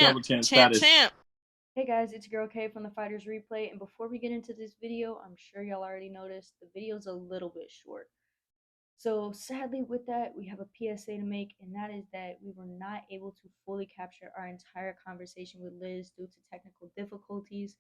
Double champ status. Champ. Hey guys, it's your girl Kay from the Fighters Replay, and before we get into this video, I'm sure y'all already noticed the video's a little bit short. So sadly with that, we have a PSA to make, and that is that we were not able to fully capture our entire conversation with Liz due to technical difficulties,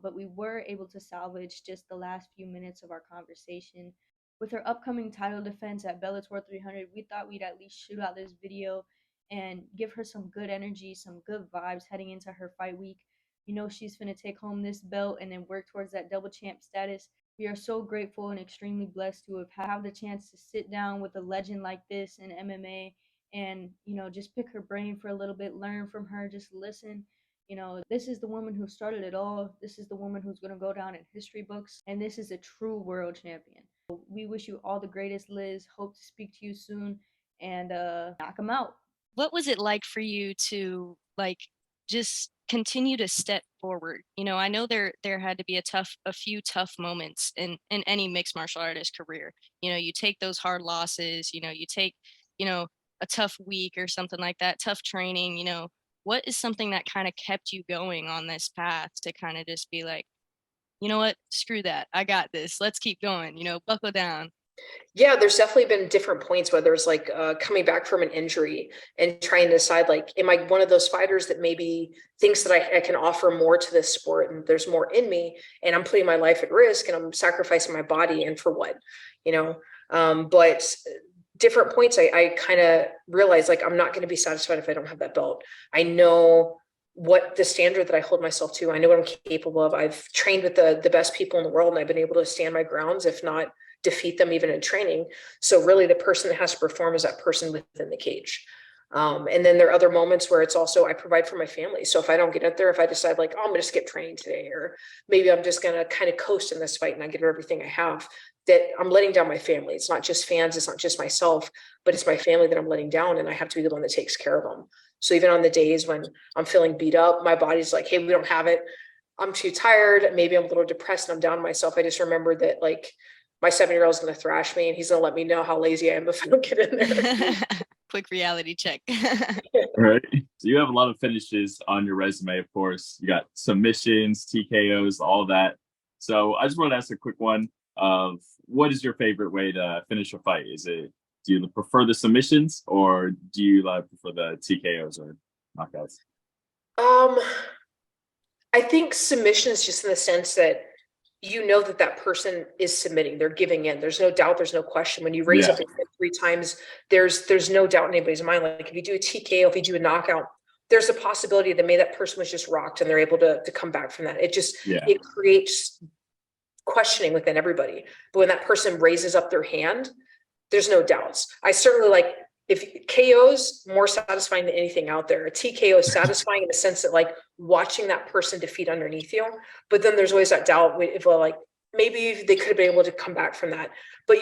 but we were able to salvage just the last few minutes of our conversation. With her upcoming title defense at Bellator 300, we thought we'd at least shoot out this video and give her some good energy, some good vibes heading into her fight week. You know she's finna take home this belt and then work towards that double champ status. We are so grateful and extremely blessed to have the chance to sit down with a legend like this in MMA and, just pick her brain for a little bit, learn from her, just listen. This is the woman who started it all. This is the woman who's going to go down in history books, and this is a true world champion. We wish you all the greatest, Liz. Hope to speak to you soon, and knock them out. What was it like for you to just continue to step forward? I know there had to be a few tough moments in any mixed martial artist career. You take those hard losses, you take, a tough week or something like that, tough training. What is something that kind of kept you going on this path to kind of just be like, you know what, screw that, I got this, let's keep going, buckle down? Yeah, there's definitely been different points, whether it's like coming back from an injury and trying to decide, like, am I one of those fighters that maybe thinks that I can offer more to this sport and there's more in me, and I'm putting my life at risk and I'm sacrificing my body, and for what, but different points, I kind of realized, like, I'm not going to be satisfied if I don't have that belt. I know what the standard that I hold myself to. I know what I'm capable of. I've trained with the best people in the world, and I've been able to stand my grounds, if not defeat them even in training. So really the person that has to perform is that person within the cage. And then there are other moments where it's also, I provide for my family. So if I don't get out there, if I decide, like, oh, I'm going to skip training today, or maybe I'm just going to kind of coast in this fight and I give everything I have, that I'm letting down my family. It's not just fans, it's not just myself, but it's my family that I'm letting down, and I have to be the one that takes care of them. So even on the days when I'm feeling beat up, my body's like, hey, we don't have it, I'm too tired, maybe I'm a little depressed and I'm down on myself, I just remember that, like, my 7-year-old is going to thrash me, and he's going to let me know how lazy I am if I don't get in there. Quick reality check. Right. So you have a lot of finishes on your resume, of course. You got submissions, TKOs, all that. So I just want to ask a quick one of, what is your favorite way to finish a fight? Do you prefer the submissions, or do you prefer the TKOs or knockouts? I think submissions, just in the sense that that person is submitting, they're giving in, there's no doubt, there's no question. When you raise up your hand 3 times, there's no doubt in anybody's mind. Like, if you do a TKO, if you do a knockout, there's a possibility that maybe that person was just rocked and they're able to come back from that. It creates questioning within everybody. But when that person raises up their hand, there's no doubts. I certainly like, if KO's more satisfying than anything out there. A TKO is satisfying in the sense that, like, watching that person defeat underneath you, but then there's always that doubt if, like, maybe they could have been able to come back from that. But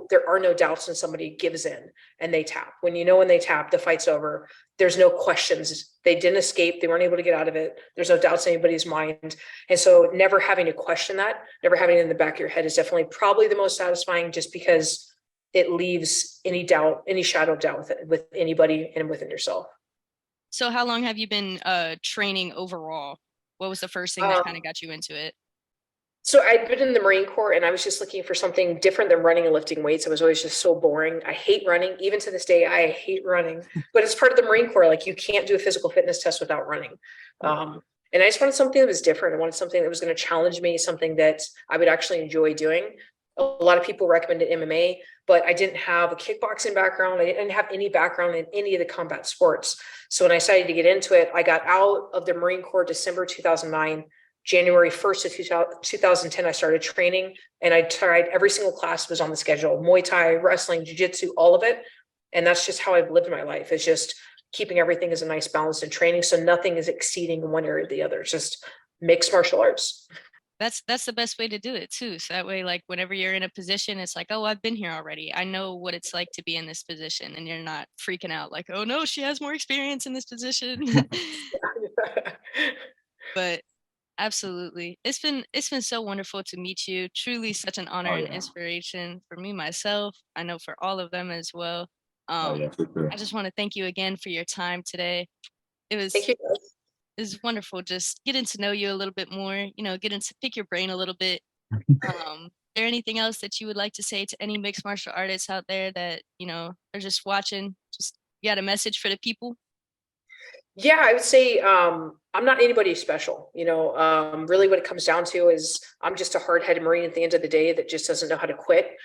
there are no doubts when somebody gives in and they tap. When they tap, the fight's over. There's no questions. They didn't escape. They weren't able to get out of it. There's no doubts in anybody's mind. And so never having to question that, never having it in the back of your head, is definitely probably the most satisfying, just because it leaves any doubt, any shadow of doubt with anybody and within yourself. So how long have you been training overall? What was the first thing that kind of got you into it? So I'd been in the Marine Corps, and I was just looking for something different than running and lifting weights. It was always just so boring. I hate running. Even to this day, I hate running. But it's part of the Marine Corps. Like, you can't do a physical fitness test without running. And I just wanted something that was different. I wanted something that was going to challenge me, something that I would actually enjoy doing. A lot of people recommended MMA, but I didn't have a kickboxing background. I didn't have any background in any of the combat sports. So when I decided to get into it, I got out of the Marine Corps December 2009. January 1st of 2010, I started training, and I tried every single class that was on the schedule: Muay Thai, wrestling, jiu-jitsu, all of it. And that's just how I've lived my life. It's just keeping everything as a nice balance in training, so nothing is exceeding one area or the other. It's just mixed martial arts. That's the best way to do it too. So that way, like, whenever you're in a position, it's like, oh, I've been here already. I know what it's like to be in this position, and you're not freaking out like, oh no, she has more experience in this position. But absolutely, it's been so wonderful to meet you. Truly such an honor and inspiration for me myself. I know for all of them as well. For sure. I just want to thank you again for your time today. Thank you. it was wonderful just getting to know you a little bit more, you know, getting to pick your brain a little bit. Is there anything else that you would like to say to any mixed martial artists out there that, you know, are just watching? Just you got a message for the people? Yeah, I would say I'm not anybody special. You know, really what it comes down to is I'm just a hard-headed Marine at the end of the day that just doesn't know how to quit.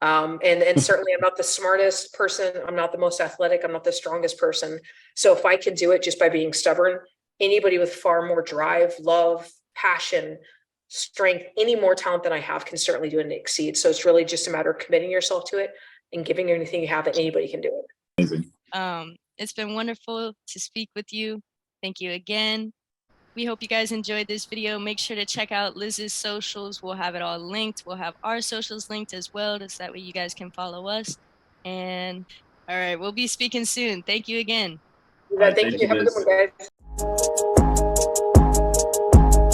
And certainly I'm not the smartest person. I'm not the most athletic. I'm not the strongest person. So if I can do it just by being stubborn, anybody with far more drive, love, passion, strength, any more talent than I have can certainly do it and exceed. So it's really just a matter of committing yourself to it and giving everything you have, that anybody can do it. Amazing. It's been wonderful to speak with you. Thank you again. We hope you guys enjoyed this video. Make sure to check out Liz's socials. We'll have it all linked. We'll have our socials linked as well, just that way you guys can follow us. And all right, we'll be speaking soon. Thank you again. Yeah, thank you. Have a good one, guys.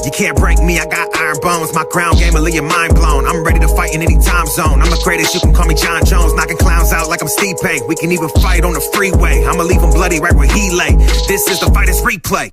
You can't break me, I got iron bones. My ground game will leave your mind blown. I'm ready to fight in any time zone. I'm the greatest, you can call me John Jones. Knocking clowns out like I'm Steve Pay. We can even fight on the freeway. I'ma leave him bloody right where he lay. This is the Fighters Replay.